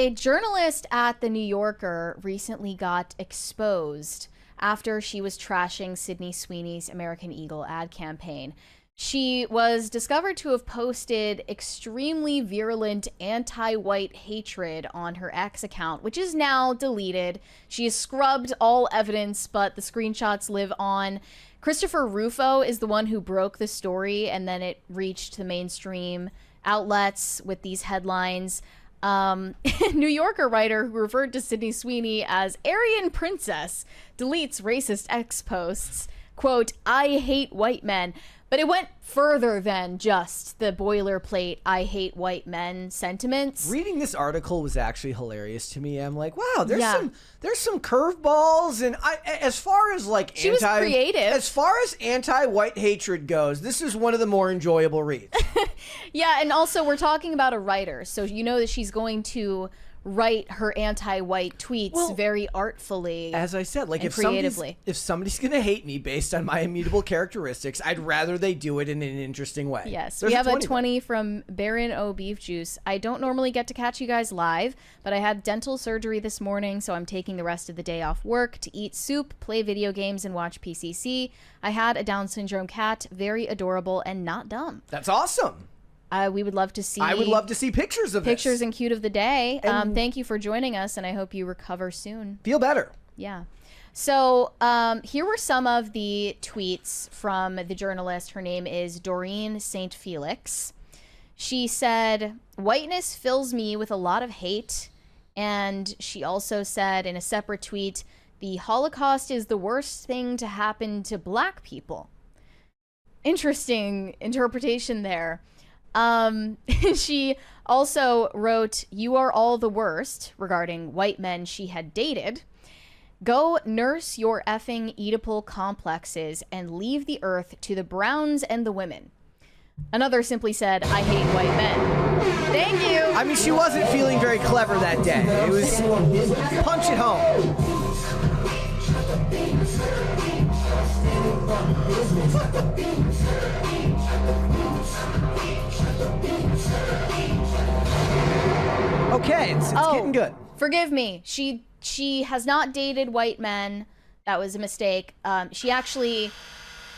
A journalist at The New Yorker recently got exposed after she was trashing Sydney Sweeney's American Eagle ad campaign. She was discovered to have posted extremely virulent anti-white hatred on her X account, which is now deleted. She has scrubbed all evidence, but the screenshots live on. Christopher Rufo is the one who broke the story, and then it reached the mainstream outlets with these headlines. New Yorker writer who referred to Sydney Sweeney as Aryan Princess deletes racist X posts. Quote, "I hate white men." But it went further than just the boilerplate "I hate white men" sentiments. Reading this article was actually hilarious to me. I'm like, wow, there's some curveballs, and as far as like she was creative. As far as anti-white hatred goes, this is one of the more enjoyable reads. Yeah, and also we're talking about a writer, so you know that she's going to write her anti-white tweets very artfully. As I said, like if somebody's gonna hate me based on my immutable characteristics, I'd rather they do it in an interesting way. Yes, we have a 20 from Baron O Beef Juice. I don't normally get to catch you guys live, but I had dental surgery this morning, so I'm taking the rest of the day off work to eat soup, play video games, and watch PCC. I had a Down syndrome cat, very adorable and not dumb. That's awesome. We would love to see. I would love to see pictures of pictures and cute of the day. Thank you for joining us, and I hope you recover soon. Feel better. Yeah. So here were some of the tweets from the journalist. Her name is Doreen St. Felix. She said, "Whiteness fills me with a lot of hate." And she also said in a separate tweet, "The Holocaust is the worst thing to happen to black people." Interesting interpretation there. She also wrote, "You are all the worst," regarding white men she had dated. "Go nurse your effing Oedipal complexes and leave the earth to the browns and the women." Another simply said, "I hate white men." Thank you. I mean, she wasn't feeling very clever that day. It was punch it home. Okay, it's getting good. Forgive me. She has not dated white men. That was a mistake. She actually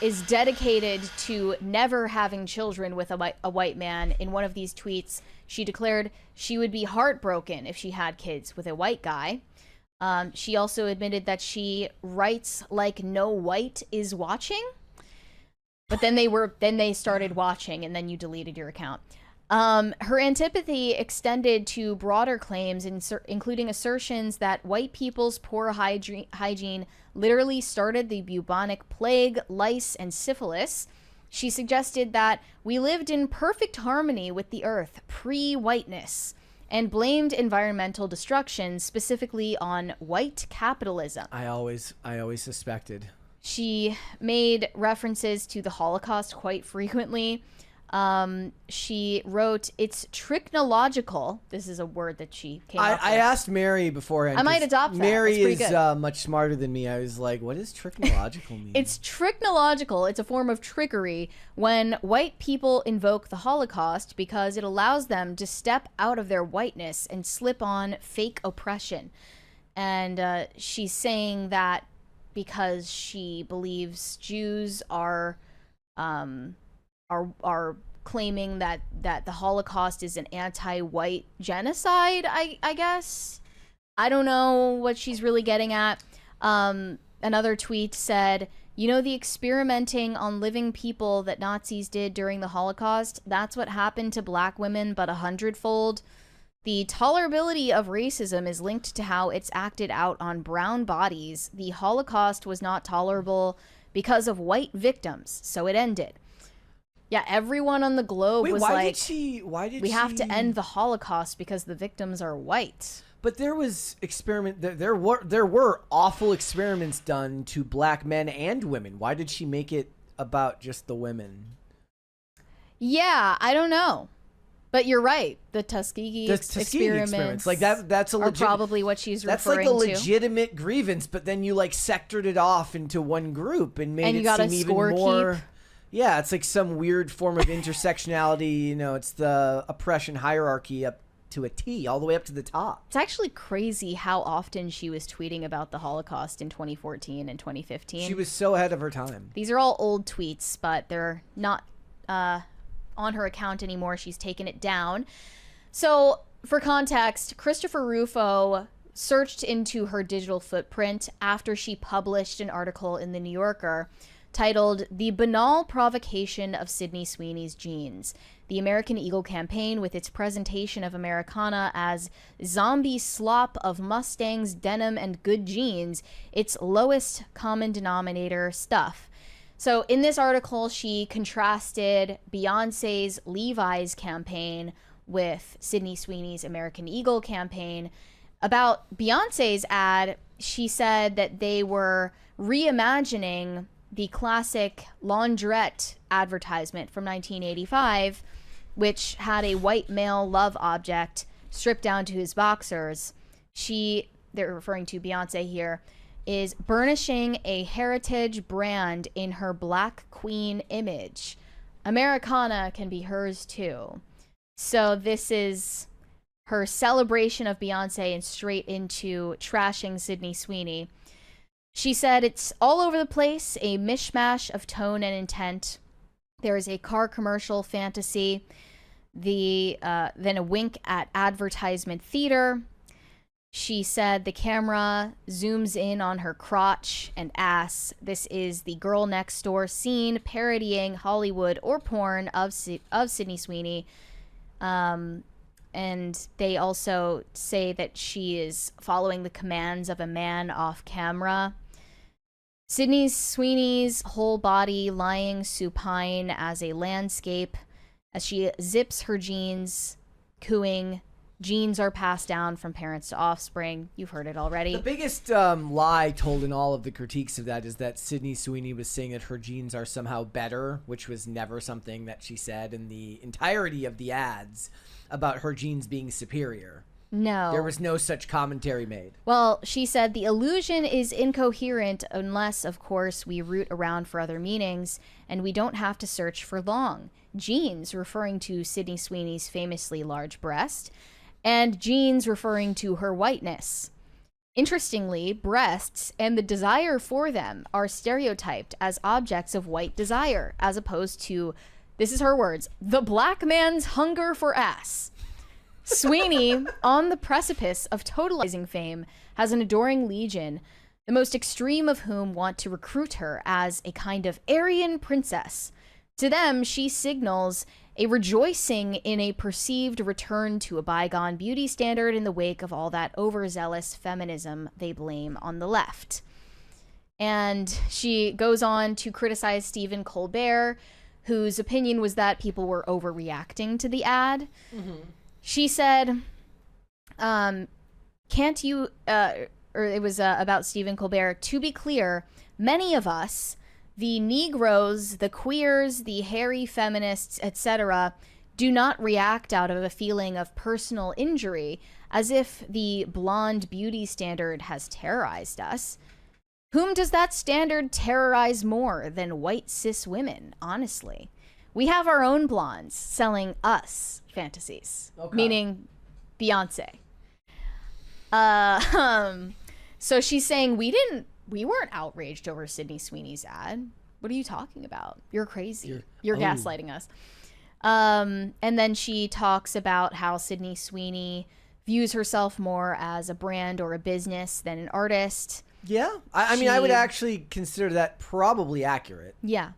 is dedicated to never having children with a white man. In one of these tweets, she declared she would be heartbroken if she had kids with a white guy. She also admitted that she writes like no white is watching. But then they started watching, and then you deleted your account. Her antipathy extended to broader claims, including assertions that white people's poor hygiene literally started the bubonic plague, lice, and syphilis. She suggested that we lived in perfect harmony with the earth pre-whiteness, and blamed environmental destruction specifically on white capitalism. I always suspected. She made references to the Holocaust quite frequently. She wrote, "It's trichnological." This is a word that she came up with. I asked Mary beforehand. I might adopt that. Mary is much smarter than me. I was like, what does trichnological mean? It's trichnological. It's a form of trickery when white people invoke the Holocaust because it allows them to step out of their whiteness and slip on fake oppression. And she's saying that because she believes Jews are claiming that the Holocaust is an anti-white genocide, I guess. I don't know what she's really getting at. Another tweet said, "You know the experimenting on living people that Nazis did during the Holocaust? That's what happened to black women, but 100-fold. The tolerability of racism is linked to how it's acted out on brown bodies. The Holocaust was not tolerable because of white victims, so it ended." Yeah, everyone on the globe was like, we have to end the Holocaust because the victims are white. But there was there were awful experiments done to black men and women. Why did she make it about just the women? Yeah, I don't know. But you're right. The Tuskegee experiments like that's a probably what she's referring to. That's like a legitimate grievance, but then you like sectored it off into one group and made it seem even more. Yeah, it's like some weird form of intersectionality. You know, it's the oppression hierarchy to a T, all the way up to the top. It's actually crazy how often she was tweeting about the Holocaust in 2014 and 2015. She was so ahead of her time. These are all old tweets, but they're not on her account anymore. She's taken it down. So, for context, Christopher Rufo searched into her digital footprint after she published an article in The New Yorker titled "The Banal Provocation of Sydney Sweeney's Jeans. The American Eagle campaign with its presentation of Americana as zombie slop of Mustangs, denim, and good jeans, its lowest common denominator stuff." So in this article, she contrasted Beyonce's Levi's campaign with Sydney Sweeney's American Eagle campaign. About Beyonce's ad, she said that they were reimagining the classic laundrette advertisement from 1985, which had a white male love object stripped down to his boxers. They're referring to Beyonce here, is burnishing a heritage brand in her Black Queen image. Americana can be hers too. So this is her celebration of Beyonce and straight into trashing Sydney Sweeney. She said it's all over the place, a mishmash of tone and intent. There is a car commercial fantasy, then a wink at advertisement theater. She said the camera zooms in on her crotch and ass. This is the girl next door scene parodying Hollywood or porn of Sydney Sweeney. And they also say that she is following the commands of a man off camera. Sydney Sweeney's whole body lying supine as a landscape as she zips her jeans, cooing, "Genes are passed down from parents to offspring." You've heard it already. The biggest lie told in all of the critiques of that is that Sydney Sweeney was saying that her genes are somehow better, which was never something that she said in the entirety of the ads about her genes being superior. No. There was no such commentary made. Well, she said the illusion is incoherent unless, of course, we root around for other meanings, and we don't have to search for long. Genes, referring to Sydney Sweeney's famously large breast, and genes referring to her whiteness. Interestingly, breasts and the desire for them are stereotyped as objects of white desire, as opposed to, this is her words, the black man's hunger for ass. Sweeney, on the precipice of totalizing fame, has an adoring legion, the most extreme of whom want to recruit her as a kind of Aryan princess. To them, she signals a rejoicing in a perceived return to a bygone beauty standard in the wake of all that overzealous feminism they blame on the left. And she goes on to criticize Stephen Colbert, whose opinion was that people were overreacting to the ad. Mm-hmm. She said, can't you, or it was about Stephen Colbert, to be clear, many of us, the Negroes, the queers, the hairy feminists, etc., do not react out of a feeling of personal injury, as if the blonde beauty standard has terrorized us. Whom does that standard terrorize more than white cis women, honestly? We have our own blondes selling us fantasies, okay. Meaning Beyonce. So she's saying we weren't outraged over Sydney Sweeney's ad. What are you talking about? You're crazy. You're gaslighting us. And then she talks about how Sydney Sweeney views herself more as a brand or a business than an artist. Yeah. I mean, I would actually consider that probably accurate. Yeah.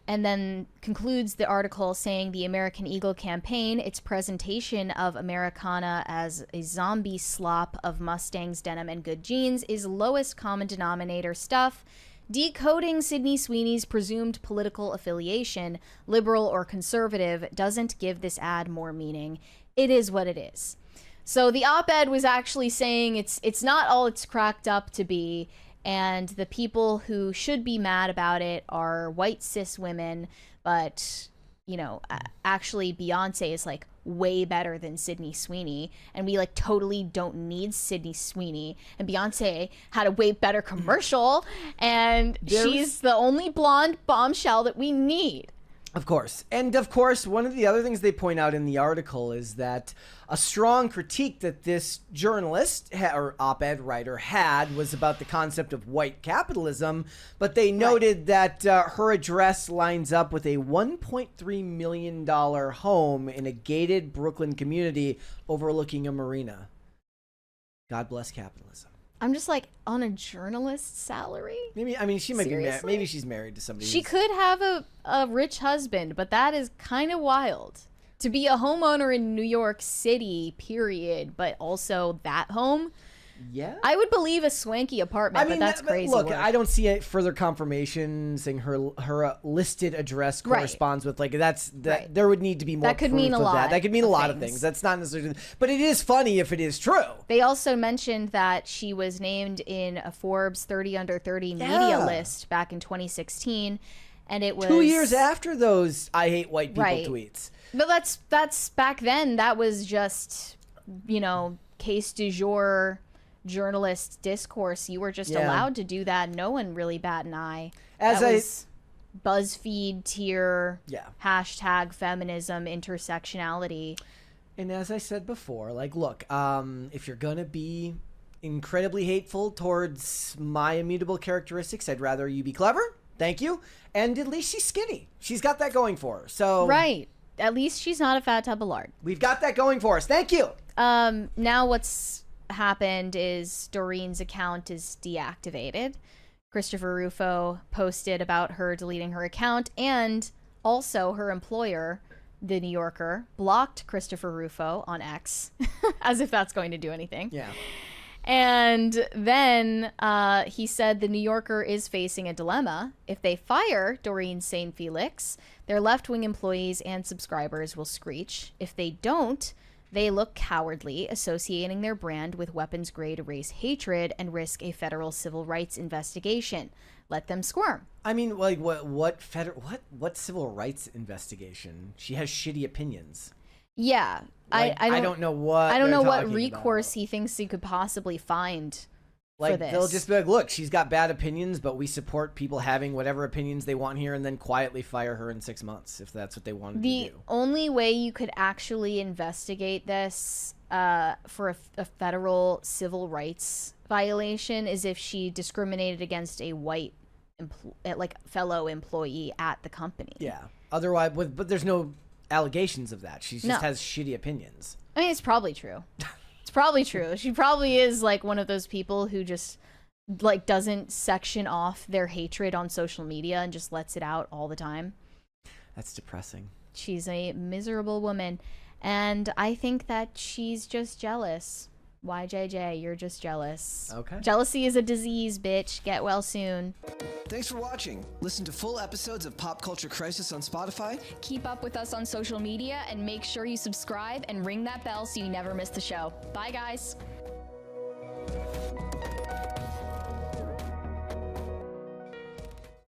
And then concludes the article saying the American Eagle campaign, its presentation of Americana as a zombie slop of Mustangs, denim, and good jeans, is lowest common denominator stuff. Decoding Sydney Sweeney's presumed political affiliation, liberal or conservative, doesn't give this ad more meaning. It is what it is. So the op-ed was actually saying it's not all it's cracked up to be, and the people who should be mad about it are white cis women, but, you know, actually Beyonce is, like, way better than Sydney Sweeney, and we, like, totally don't need Sydney Sweeney, and Beyonce had a way better commercial, and she's the only blonde bombshell that we need. Of course. And of course, one of the other things they point out in the article is that a strong critique that this journalist or op-ed writer had was about the concept of white capitalism, but they noted that her address lines up with a $1.3 million home in a gated Brooklyn community overlooking a marina. God bless capitalism. I'm just like, on a journalist's salary? Maybe, I mean, she might be married. Seriously? Maybe she's married to somebody. She could have a rich husband, but that is kind of wild. To be a homeowner in New York City, period, but also that home. Yeah. I would believe a swanky apartment, but that's crazy. Look, work. I don't see it further confirmation saying her listed address corresponds with that. There would need to be more. That could mean a lot. That could mean a lot of things. things. That's not necessarily, but it is funny if it is true. They also mentioned that she was named in a Forbes 30 under 30 media list back in 2016, and it was 2 years after those "I hate white people" tweets. But that's back then. That was just, case du jour journalist discourse. You were just allowed to do that. No one really bat an eye. Was BuzzFeed tier. Hashtag feminism intersectionality. And as I said before, like, look, if you're gonna be incredibly hateful towards my immutable characteristics, I'd rather you be clever. Thank you. And at least she's skinny. She's got that going for her. So right. At least she's not a fat tub of lard. We've got that going for us. Thank you. Now what's happened is Doreen's account is deactivated. Christopher Rufo posted about her deleting her account, and also her employer, The New Yorker, blocked Christopher Rufo on X, as if that's going to do anything. Yeah. And then he said The New Yorker is facing a dilemma. If they fire Doreen St. Felix, their left-wing employees and subscribers will screech. If they don't, they look cowardly, associating their brand with weapons-grade race hatred and risk a federal civil rights investigation. Let them squirm. I mean, like, what civil rights investigation? She has shitty opinions. Yeah. Like, I don't know what. I don't know what recourse he thinks he could possibly find for this. They'll just be like, look, she's got bad opinions, but we support people having whatever opinions they want here, and then quietly fire her in 6 months if that's what they wanted to do. The only way you could actually investigate this for a federal civil rights violation is if she discriminated against a white fellow employee at the company. Yeah. Otherwise, but there's no allegations of that. She just has shitty opinions. I mean, it's probably true. It's probably true. She probably is like one of those people who just like doesn't section off their hatred on social media and just lets it out all the time. That's depressing. She's a miserable woman, and I think that she's just jealous. YJJ, you're just jealous. Okay. Jealousy is a disease, bitch. Get well soon. Thanks for watching. Listen to full episodes of Pop Culture Crisis on Spotify. Keep up with us on social media and make sure you subscribe and ring that bell so you never miss the show. Bye, guys.